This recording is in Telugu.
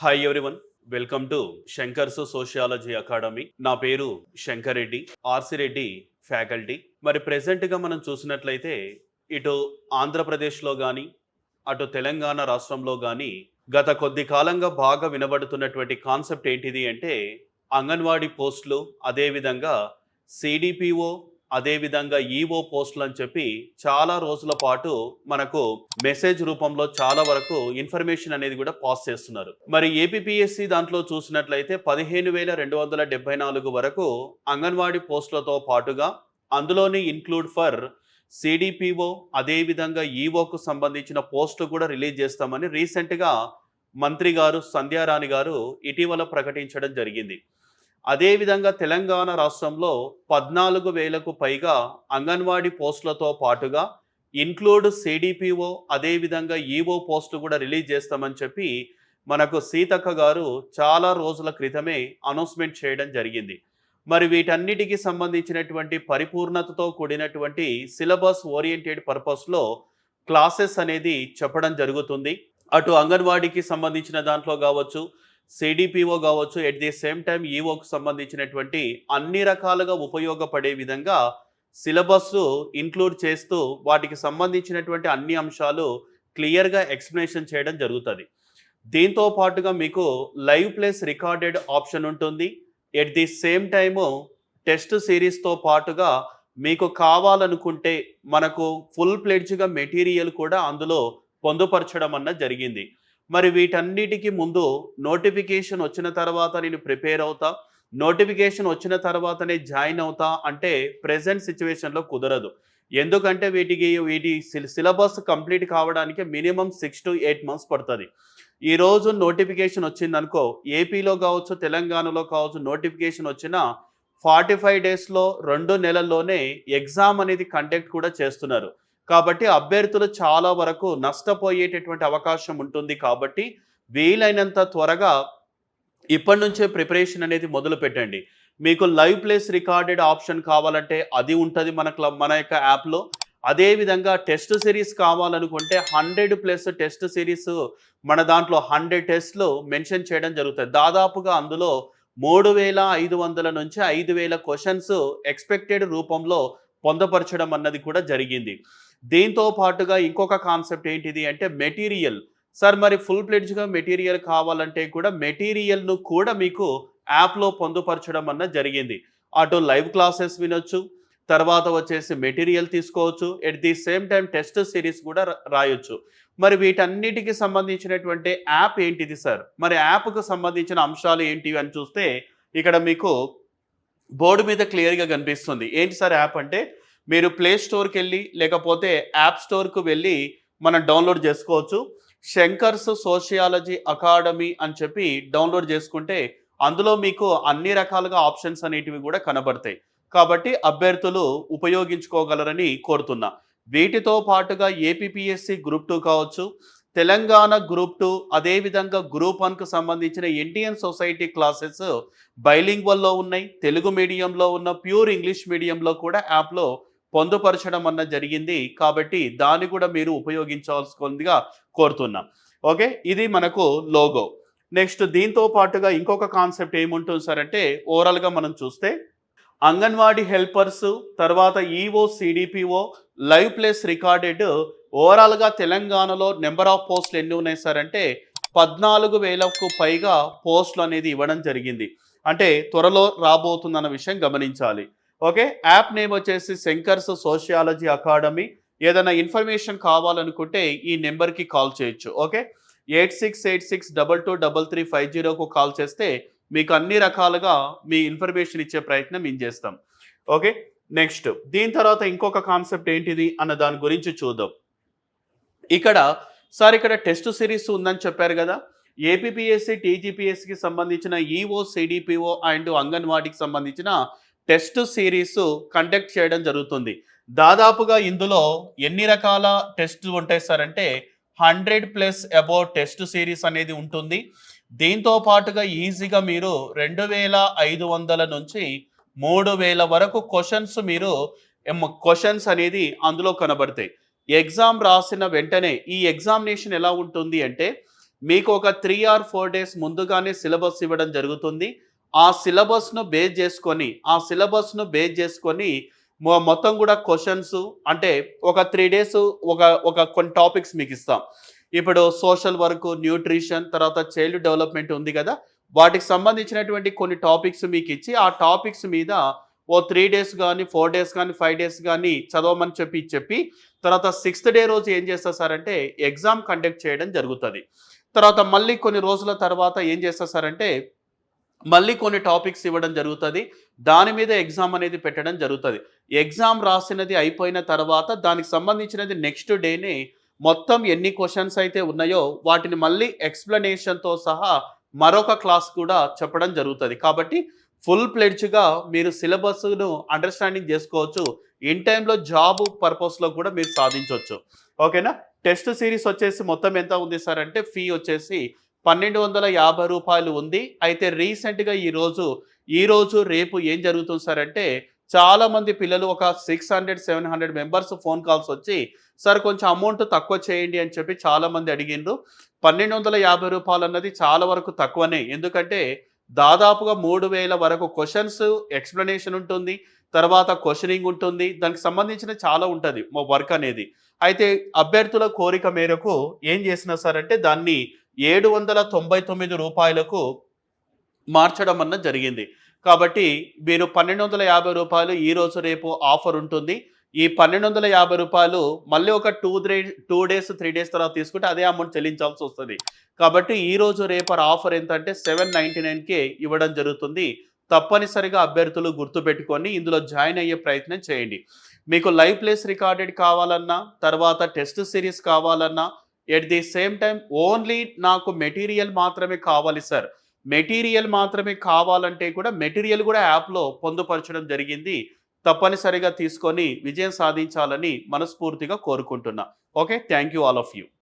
Hi everyone, welcome to Shankar's sociology academy. నా పేరు శంకర్ రెడ్డి, ఆర్సి రెడ్డి ఫ్యాకల్టీ. మరి ప్రెసెంట్గా మనం చూసినట్లయితే ఇటు ఆంధ్రప్రదేశ్లో కానీ అటు తెలంగాణ రాష్ట్రంలో కానీ గత కొద్ది కాలంగా బాగా వినబడుతున్నటువంటి కాన్సెప్ట్ ఏంటిది అంటే అంగన్వాడీ పోస్టులు, అదేవిధంగా సిడిపిఓ, అదేవిధంగా ఈఓ పోస్టులు అని చెప్పి చాలా రోజుల పాటు మనకు మెసేజ్ రూపంలో చాలా వరకు ఇన్ఫర్మేషన్ అనేది కూడా పాస్ చేస్తున్నారు. మరి ఏపీపీఎస్సి దాంట్లో చూసినట్లయితే 15,274 వరకు అంగన్వాడీ పోస్టులతో పాటుగా అందులోని ఇన్క్లూడ్ ఫర్ సిడిపిఓ, అదేవిధంగా ఈఓకు సంబంధించిన పోస్టు కూడా రిలీజ్ చేస్తామని రీసెంట్గా మంత్రి గారు సంధ్యారాణి గారు ఇటీవల ప్రకటించడం జరిగింది. అదేవిధంగా తెలంగాణ రాష్ట్రంలో 14,000కు పైగా అంగన్వాడీ పోస్టులతో పాటుగా ఇన్క్లూడ్ సిడిపిఓ, అదేవిధంగా ఈఓ పోస్టు కూడా రిలీజ్ చేస్తామని చెప్పి మనకు సీతక్క గారు చాలా రోజుల క్రితమే అనౌన్స్మెంట్ చేయడం జరిగింది. మరి వీటన్నిటికీ సంబంధించినటువంటి పరిపూర్ణతతో కూడినటువంటి సిలబస్ ఓరియంటెడ్ పర్పస్లో క్లాసెస్ అనేది చెప్పడం జరుగుతుంది. అటు అంగన్వాడీకి సంబంధించిన దాంట్లో కావచ్చు, సిడిపిఓ కావచ్చు, ఎట్ ది సేమ్ టైం ఈఓకు సంబంధించినటువంటి అన్ని రకాలుగా ఉపయోగపడే విధంగా సిలబస్ ఇంక్లూడ్ చేస్తూ వాటికి సంబంధించినటువంటి అన్ని అంశాలు క్లియర్గా ఎక్స్ప్లెనేషన్ చేయడం జరుగుతుంది. దీంతో పాటుగా మీకు లైవ్ ప్లస్ రికార్డెడ్ ఆప్షన్ ఉంటుంది. At the same time test సిరీస్తో పాటుగా మీకు కావాలనుకుంటే మనకు ఫుల్ ప్లెడ్జ్గా మెటీరియల్ కూడా అందులో పొందుపరచడం అన్నది జరిగింది. మరి వీటన్నిటికీ ముందు నోటిఫికేషన్ వచ్చిన తర్వాత నేను ప్రిపేర్ అవుతా, నోటిఫికేషన్ వచ్చిన తర్వాతనే జాయిన్ అవుతా అంటే ప్రెజెంట్ సిచ్యువేషన్లో కుదరదు. ఎందుకంటే వీటి సిలబస్ కంప్లీట్ కావడానికి మినిమం 6 to 8 months పడుతుంది. ఈరోజు నోటిఫికేషన్ వచ్చిందనుకో, ఏపీలో కావచ్చు, తెలంగాణలో కావచ్చు, నోటిఫికేషన్ వచ్చిన 45 డేస్లో 2 నెలల్లోనే ఎగ్జామ్ అనేది కండక్ట్ కూడా చేస్తున్నారు. కాబట్టి అభ్యర్థులు చాలా వరకు నష్టపోయేటటువంటి అవకాశం ఉంటుంది. కాబట్టి వీలైనంత త్వరగా ఇప్పటి నుంచే ప్రిపరేషన్ అనేది మొదలు పెట్టండి. మీకు లైవ్ ప్లేస్ రికార్డెడ్ ఆప్షన్ కావాలంటే అది ఉంటుంది మన యొక్క యాప్లో. అదేవిధంగా టెస్ట్ సిరీస్ కావాలనుకుంటే 100+ టెస్ట్ సిరీస్ మన దాంట్లో 100 టెస్ట్లు మెన్షన్ చేయడం జరుగుతుంది. దాదాపుగా అందులో 3,500 నుంచి 5,000 క్వశ్చన్స్ ఎక్స్పెక్టెడ్ రూపంలో పొందపరచడం అన్నది కూడా జరిగింది. దీంతో పాటుగా ఇంకొక కాన్సెప్ట్ ఏంటిది అంటే మెటీరియల్. సార్ మరి ఫుల్ ప్లెడ్జ్గా మెటీరియల్ కావాలంటే కూడా మెటీరియల్ను కూడా మీకు యాప్లో పొందుపరచడం అన్నది జరిగింది. అటు లైవ్ క్లాసెస్ వినొచ్చు, తర్వాత వచ్చేసి మెటీరియల్ తీసుకోవచ్చు, at the same time test series కూడా రాయొచ్చు. మరి వీటన్నిటికి సంబంధించినటువంటి యాప్ ఏంటిది సార్? మరి యాప్కు సంబంధించిన అంశాలు ఏంటివి అని చూస్తే ఇక్కడ మీకు బోర్డు మీద క్లియర్గా కనిపిస్తుంది. ఏంటి సార్ యాప్ అంటే, మీరు ప్లే స్టోర్కి వెళ్ళి లేకపోతే యాప్ స్టోర్కు వెళ్ళి మనం డౌన్లోడ్ చేసుకోవచ్చు. శంకర్స్ సోషియాలజీ అకాడమీ అని చెప్పి డౌన్లోడ్ చేసుకుంటే అందులో మీకు అన్ని రకాలుగా ఆప్షన్స్ అనేటివి కూడా కనబడతాయి. కాబట్టి అభ్యర్థులు ఉపయోగించుకోగలరని కోరుతున్నా. వీటితో పాటుగా ఏపీపీఎస్సి గ్రూప్ 2 కావచ్చు, తెలంగాణ గ్రూప్ 2, అదేవిధంగా గ్రూప్ 1కు సంబంధించిన ఇండియన్ సొసైటీ క్లాసెస్ బైలింగ్వల్లో ఉన్నాయి. తెలుగు మీడియంలో ఉన్న, ప్యూర్ ఇంగ్లీష్ మీడియంలో కూడా యాప్లో పొందుపరచడం అన్న జరిగింది. కాబట్టి దాన్ని కూడా మీరు ఉపయోగించాల్సిందిగా కోరుతున్నాం. ఓకే, ఇది మనకు లోగో. నెక్స్ట్ దీంతో పాటుగా ఇంకొక కాన్సెప్ట్ ఏముంటుంది సార్ అంటే, ఓవరాల్గా మనం చూస్తే అంగన్వాడీ హెల్పర్స్, తర్వాత EO, CDPO, live plus recorded, ఓవరాల్గా తెలంగాణలో నెంబర్ ఆఫ్ పోస్టులు ఎన్ని ఉన్నాయి సార్ అంటే 14,000కు పైగా పోస్టులు అనేది ఇవ్వడం జరిగింది. అంటే త్వరలో రాబోతుందన్న విషయం గమనించాలి. ఓకే, యాప్ నేమ్ వచ్చేసి శంకర్స్ సోషియాలజీ అకాడమీ. ఏదైనా ఇన్ఫర్మేషన్ కావాలనుకుంటే ఈ నెంబర్కి కాల్ చేయొచ్చు. ఓకే, 8686223350కు కాల్ చేస్తే మీకు అన్ని రకాలుగా మీ ఇన్ఫర్మేషన్ ఇచ్చే ప్రయత్నం మేము చేస్తాం. ఓకే, నెక్స్ట్ దీని తర్వాత ఇంకొక కాన్సెప్ట్ ఏంటిది అన్న దాని గురించి చూద్దాం. ఇక్కడ టెస్ట్ సిరీస్ ఉందని చెప్పారు కదా. ఏపీపీఎస్సి, టీజీపీఎస్సికి సంబంధించిన ఈఓ, సిడిపిఓ అండ్ అంగన్వాడీకి సంబంధించిన టెస్ట్ సిరీస్ కండక్ట్ చేయడం జరుగుతుంది. దాదాపుగా ఇందులో ఎన్ని రకాల టెస్ట్ ఉంటాయి సార్ అంటే 100+ అబౌట్ టెస్ట్ సిరీస్ అనేది ఉంటుంది. దీంతో పాటుగా ఈజీగా మీరు 2,500 నుంచి 3,000 వరకు క్వశ్చన్స్ అనేది అందులో కనబడతాయి. ఎగ్జామ్ రాసిన వెంటనే ఈ ఎగ్జామినేషన్ ఎలా ఉంటుంది అంటే, మీకు ఒక 3 ఆర్ 4 డేస్ ముందుగానే సిలబస్ ఇవ్వడం జరుగుతుంది. ఆ సిలబస్‌ను బేస్ చేసుకొని మొత్తం గూడా క్వెషన్స్ అంటే ఒక 3 డేస్ ఒక ఒక కొన్ని టాపిక్స్ మీకిస్తాం. ఇప్పుడు సోషల్ వర్క్, న్యూట్రిషన్, తర్వాత చైల్డ్ డెవలప్‌మెంట్ ఉంది గదా! వాటికి సంబంధించినటువంటి కొన్ని టాపిక్స్ మీకిచ్చి, ఆ టాపిక్స్ మీద ఓ 3 డేస్ గాని, 4 డేస్ గాని, 5 డేస్ గాని చదవమని చెప్పి తర్వాత సిక్స్త్ డే రోజు ఏం చేస్తారు సార్ అంటే ఎగ్జామ్ కండక్ట్ చేయడం జరుగుతది. తర్వాత మళ్ళీ కొన్ని రోజుల తర్వాత ఏం చేస్తారు సార్ అంటే మళ్ళీ కొన్ని టాపిక్స్ ఇవ్వడం జరుగుతది. దాని మీద ఎగ్జామ్ అనేది పెట్టడం జరుగుతది. ఎగ్జామ్ రాసినది అయిపోయిన తర్వాత దానికి సంబంధించినది నెక్స్ట్ డేనే మొత్తం ఎన్ని క్వెషన్స్ అయితే ఉన్నాయో వాటిని మళ్ళీ ఎక్స్‌ప్లనేషన్‌తో సహా మరొక క్లాస్ కూడా చెప్పడం జరుగుతది. కాబట్టి ఫుల్ ప్లెడ్జ్‌గా మీరు సిలబస్‌ను అండర్‌స్టాండింగ్ జేసుకోవచ్చు. ఇన్ టైమ్‌లో జాబ్ పర్పస్‌లో కూడా మీరు సాధించొచ్చు. ఓకేనా? టెస్ట్ సీరీస్ వచ్చేసి మొత్తం ఎంత ఉంది సార్ అంటే ఫీ వచ్చేసి రూ. 1250 ఉంది. అయితే రీసెంట్‌గా ఈరోజు, రేపు ఏం జరుగుతుంది సార్ అంటే చాలామంది పిల్లలు ఒక 600, 700 మెంబర్స్ ఫోన్ కాల్స్ వచ్చి సార్ కొంచెం అమౌంట్ తక్కువ చేయండి అని చెప్పి చాలామంది అడిగిండ్రు. రూ. 1250 అన్నది చాలా వరకు తక్కువనే. ఎందుకంటే దాదాపుగా 3000 వరకు క్వెషన్స్ ఎక్స్‌ప్లనేషన్ ఉంటుంది. తర్వాత క్వెషనింగ్ ఉంటుంది. దానికి సంబంధించిన చాలా ఉంటది వర్క్ అనేది. అయితే అభ్యర్థుల కోరిక మేరకు ఏం చేసినా సార్ అంటే దాన్ని రూ. 799కు మార్చడం అన్నది జరిగింది. కాబట్టి మీరు రూ. 1250 ఈరోజు, రేపు ఆఫర్ ఉంటుంది. ఈ రూ. 1250 మళ్ళీ ఒక 2 డేస్, 3 డేస్ తర్వాత తీసుకుంటే అదే అమౌంట్ చెల్లించాల్సొస్తది. కాబట్టి ఈరోజు, రేపు ఆఫర్ ఎంతంటే 799కే ఇవ్వడం జరుగుతుంది. తప్పనిసరిగా అభ్యర్థులు గుర్తుపెట్టుకొని ఇందులో జాయిన్ అయ్యే ప్రయత్నం చేయండి. మీకు లైవ్ ప్లేస్ రికార్డెడ్ కావాలన్నా, తర్వాత టెస్ట్ సీరీస్ కావాలన్నా, at the same time only నాకు మెటీరియల్ మాత్రమే కావాలి సార్. మెటీరియల్ మాత్రమే కావాలంటే కూడా మెటీరియల్ కూడా యాప్‌లో పొందుపరచడం జరిగింది. తప్పనిసరిగా తీసుకొని విజయం సాధించాలని మనస్ఫూర్తిగా కోరుకుంటున్నా. Okay. Thank you all of you.